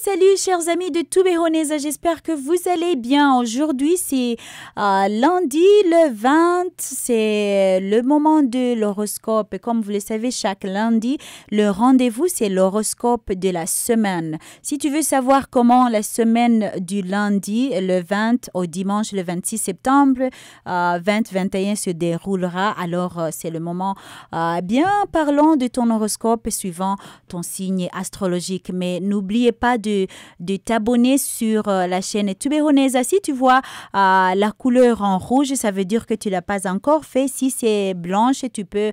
Salut chers amis de Tubehonesa, j'espère que vous allez bien. Aujourd'hui c'est lundi le 20, c'est le moment de l'horoscope. Et comme vous le savez, chaque lundi, le rendez-vous c'est l'horoscope de la semaine. Si tu veux savoir comment la semaine du lundi le 20 au dimanche le 26 septembre 2021 se déroulera, alors c'est le moment. Bien, parlons de ton horoscope suivant ton signe astrologique, mais n'oubliez pas de t'abonner sur la chaîne Tubehonesa. Si tu vois la couleur en rouge, ça veut dire que tu ne l'as pas encore fait. Si c'est blanche, tu peux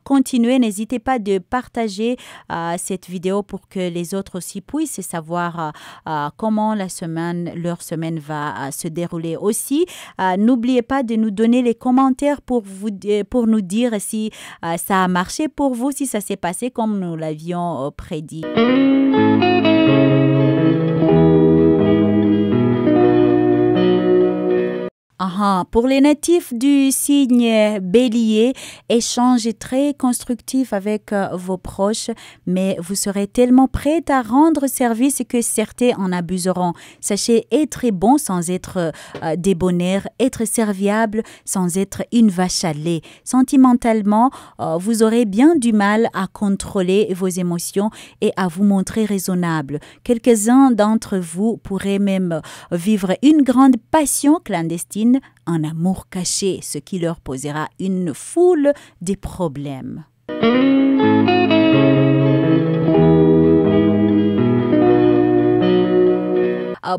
continuer. N'hésitez pas de partager cette vidéo pour que les autres aussi puissent savoir comment leur semaine va se dérouler. Aussi, n'oubliez pas de nous donner les commentaires pour nous dire si ça a marché pour vous, si ça s'est passé comme nous l'avions prédit. Pour les natifs du signe Bélier, échange très constructif avec vos proches, mais vous serez tellement prêts à rendre service que certains en abuseront. Sachez être bon sans être débonnaire, être serviable sans être une vache à lait. Sentimentalement, vous aurez bien du mal à contrôler vos émotions et à vous montrer raisonnable. Quelques-uns d'entre vous pourraient même vivre une grande passion clandestine, un amour caché, ce qui leur posera une foule de problèmes.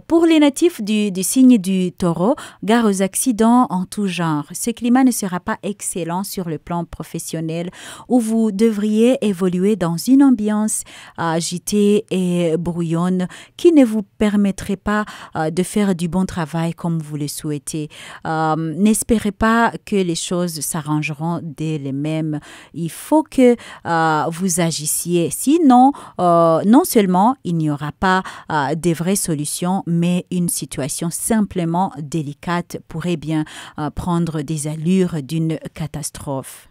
Pour les natifs du signe du taureau, gare aux accidents en tout genre. Ce climat ne sera pas excellent sur le plan professionnel où vous devriez évoluer dans une ambiance agitée et brouillonne qui ne vous permettrait pas de faire du bon travail comme vous le souhaitez. N'espérez pas que les choses s'arrangeront dès les mêmes. Il faut que vous agissiez. Sinon, non seulement il n'y aura pas de vraies solutions, mais une situation simplement délicate pourrait bien prendre des allures d'une catastrophe.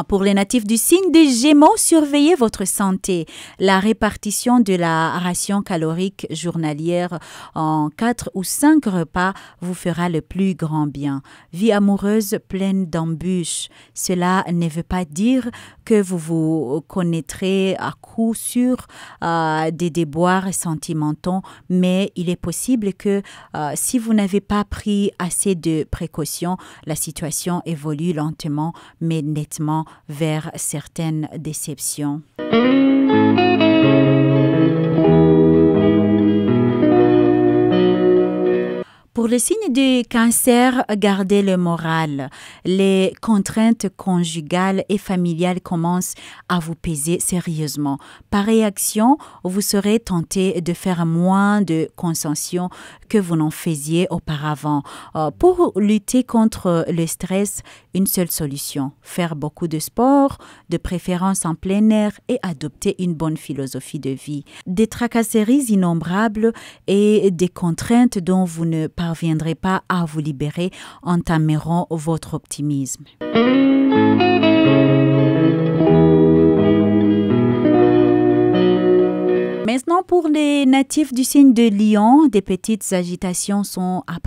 Pour les natifs du signe des Gémeaux, surveillez votre santé. La répartition de la ration calorique journalière en 4 ou 5 repas vous fera le plus grand bien. Vie amoureuse pleine d'embûches. Cela ne veut pas dire que vous vous connaîtrez à coup sûr des déboires sentimentaux, mais il est possible que si vous n'avez pas pris assez de précautions, la situation évolue lentement mais nettement vers certaines déceptions. Pour le signe du cancer, gardez le moral. Les contraintes conjugales et familiales commencent à vous peser sérieusement. Par réaction, vous serez tenté de faire moins de concessions que vous n'en faisiez auparavant. Pour lutter contre le stress, une seule solution, faire beaucoup de sport, de préférence en plein air et adopter une bonne philosophie de vie. Des tracasseries innombrables et des contraintes dont vous ne parviendrez pas à vous libérer entameront votre optimisme. Maintenant, pour les natifs du signe de Lion, des petites agitations sont à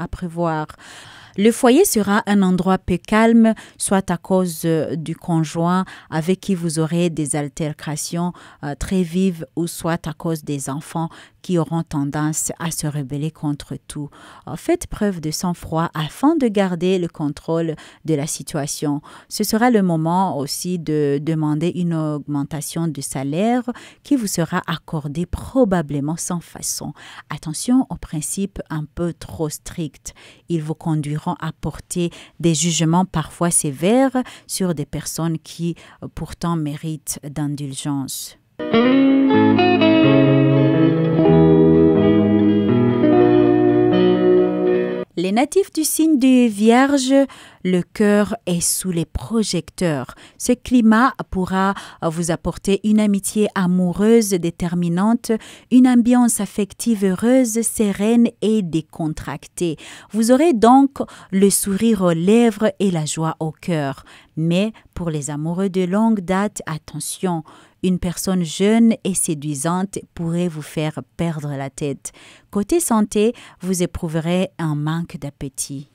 prévoir. Le foyer sera un endroit peu calme, soit à cause du conjoint avec qui vous aurez des altercations très vives, ou soit à cause des enfants qui auront tendance à se rebeller contre tout. Faites preuve de sang-froid afin de garder le contrôle de la situation. Ce sera le moment aussi de demander une augmentation de salaire qui vous sera accordée probablement sans façon. Attention aux principes un peu trop stricts. Ils vous conduiront à porter des jugements parfois sévères sur des personnes qui pourtant méritent d'indulgence. Les natifs du signe de Vierge, le cœur est sous les projecteurs. Ce climat pourra vous apporter une amitié amoureuse déterminante, une ambiance affective heureuse, sereine et décontractée. Vous aurez donc le sourire aux lèvres et la joie au cœur. Mais pour les amoureux de longue date, attention, une personne jeune et séduisante pourrait vous faire perdre la tête. Côté santé, vous éprouverez un manque d'appétit.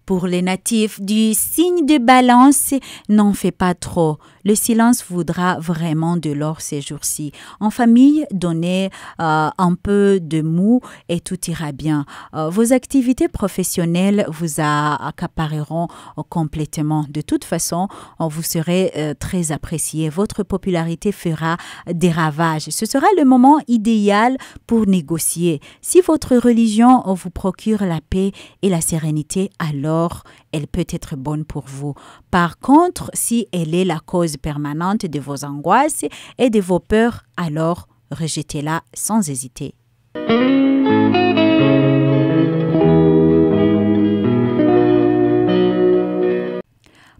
Pour les natifs du signe de Balance, n'en faites pas trop. Le silence voudra vraiment de l'or ces jours-ci. En famille, donnez un peu de mou et tout ira bien. Vos activités professionnelles vous accapareront complètement. De toute façon, vous serez très apprécié. Votre popularité fera des ravages. Ce sera le moment idéal pour négocier. Si votre religion vous procure la paix et la sérénité, alors elle peut être bonne pour vous. Par contre, si elle est la cause permanente de vos angoisses et de vos peurs, alors rejetez-la sans hésiter.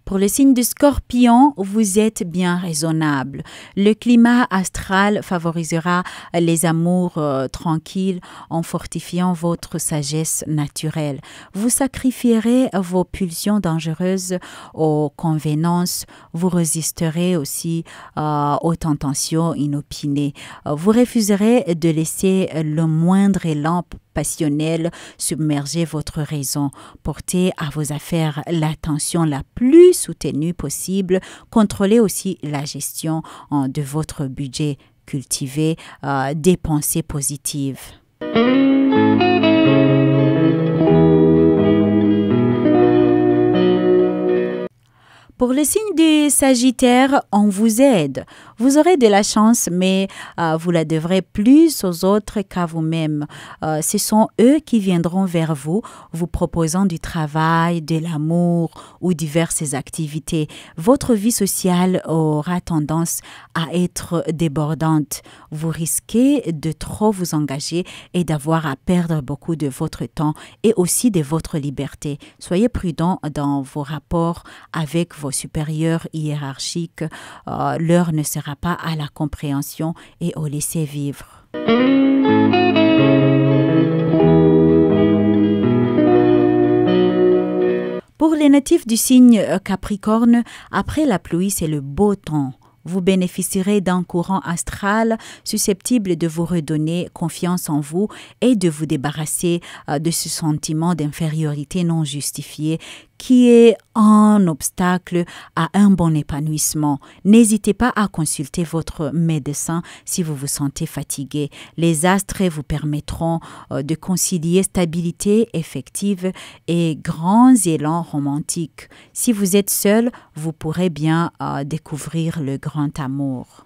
Pour le signe de Scorpion, vous êtes bien raisonnable. Le climat astral favorisera les amours tranquilles en fortifiant votre sagesse naturelle. Vous sacrifierez vos pulsions dangereuses aux convenances. Vous résisterez aussi aux tentations inopinées. Vous refuserez de laisser le moindre élan passionnel submerger votre raison. Portez à vos affaires l'attention la plus soutenue possible. Contrôlez aussi la gestion de votre budget. Cultivez des pensées positives. Pour le signe du Sagittaire, on vous aide. Vous aurez de la chance, mais vous la devrez plus aux autres qu'à vous-même. Ce sont eux qui viendront vers vous, vous proposant du travail, de l'amour ou diverses activités. Votre vie sociale aura tendance à être débordante. Vous risquez de trop vous engager et d'avoir à perdre beaucoup de votre temps et aussi de votre liberté. Soyez prudent dans vos rapports avec vos supérieurs hiérarchiques. L'heure ne sera pas à la compréhension et au laisser vivre. Pour les natifs du signe Capricorne, après la pluie, c'est le beau temps. Vous bénéficierez d'un courant astral susceptible de vous redonner confiance en vous et de vous débarrasser de ce sentiment d'infériorité non justifié qui est un obstacle à un bon épanouissement. N'hésitez pas à consulter votre médecin si vous vous sentez fatigué. Les astres vous permettront de concilier stabilité effective et grands élans romantiques. Si vous êtes seul, vous pourrez bien découvrir le grand amour.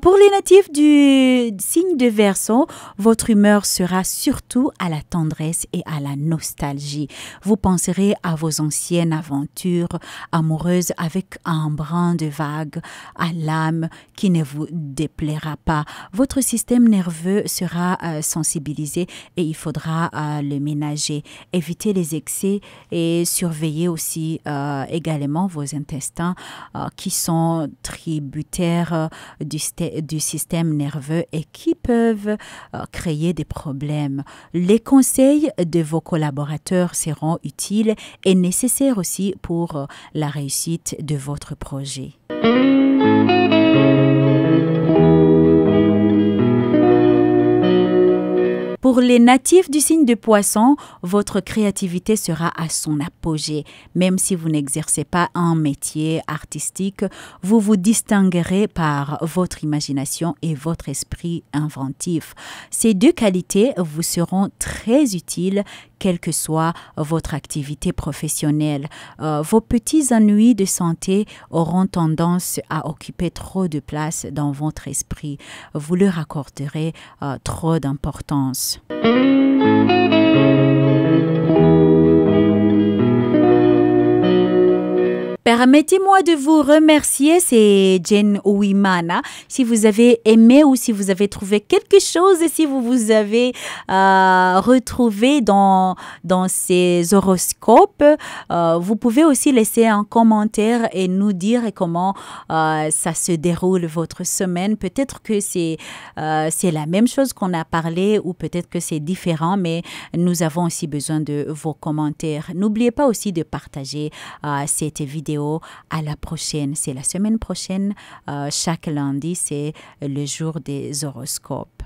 Pour les natifs du signe de Verseau, votre humeur sera surtout à la tendresse et à la nostalgie. Vous penserez à vos anciennes aventures amoureuses avec un brin de vague à l'âme qui ne vous déplaira pas. Votre système nerveux sera sensibilisé et il faudra le ménager. Évitez les excès et surveillez aussi également vos intestins qui sont tributaires du système nerveux et qui peuvent créer des problèmes. Les conseils de vos collaborateurs seront utiles et nécessaires aussi pour la réussite de votre projet. Pour les natifs du signe de Poisson, votre créativité sera à son apogée. Même si vous n'exercez pas un métier artistique, vous vous distinguerez par votre imagination et votre esprit inventif. Ces deux qualités vous seront très utiles quelle que soit votre activité professionnelle. Vos petits ennuis de santé auront tendance à occuper trop de place dans votre esprit. Vous leur accorderez trop d'importance. Permettez-moi de vous remercier, c'est Jen Ouimana. Si vous avez aimé ou si vous avez trouvé quelque chose et si vous avez retrouvé dans ces horoscopes, vous pouvez aussi laisser un commentaire et nous dire comment ça se déroule votre semaine. Peut-être que c'est la même chose qu'on a parlé ou peut-être que c'est différent, mais nous avons aussi besoin de vos commentaires. N'oubliez pas aussi de partager cette vidéo. À la prochaine, c'est la semaine prochaine. Chaque lundi, c'est le jour des horoscopes.